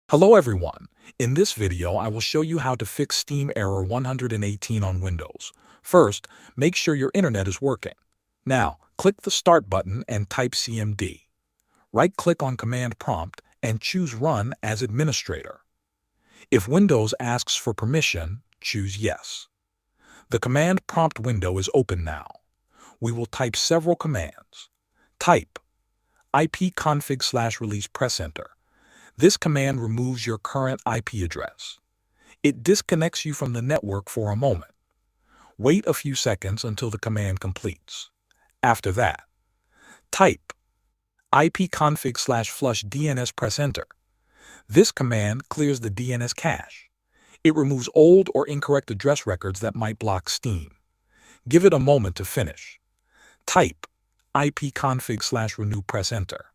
Hello everyone. In this video, I will show you how to fix Steam error 118 on Windows. First, make sure your internet is working. Now, click the Start button and type CMD. Right-click on Command Prompt and choose Run as Administrator. If Windows asks for permission, choose Yes. The Command Prompt window is open now. We will type several commands. Type ipconfig/release press enter. This command removes your current IP address. It disconnects you from the network for a moment. Wait a few seconds until the command completes. After that, type ipconfig/flush DNS press enter. This command clears the DNS cache. It removes old or incorrect address records that might block Steam. Give it a moment to finish. Type ipconfig/renew press enter.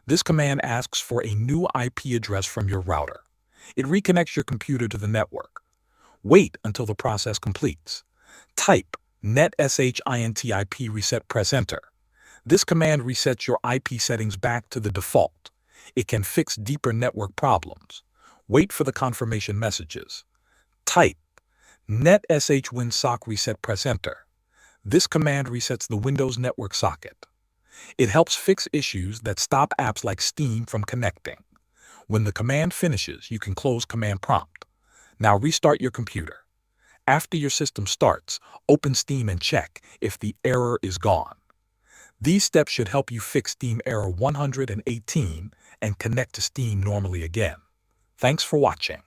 This command asks for a new IP address from your router. It reconnects your computer to the network. Wait until the process completes. Type netshintip reset press enter. This command resets your IP settings back to the default. It can fix deeper network problems. Wait for the confirmation messages. Type netshwinsock reset press enter. This command resets the Windows network socket. It helps fix issues that stop apps like Steam from connecting. When the command finishes, you can close Command Prompt. Now restart your computer. After your system starts, open Steam and check if the error is gone. These steps should help you fix Steam error 118 and connect to Steam normally again. Thanks for watching.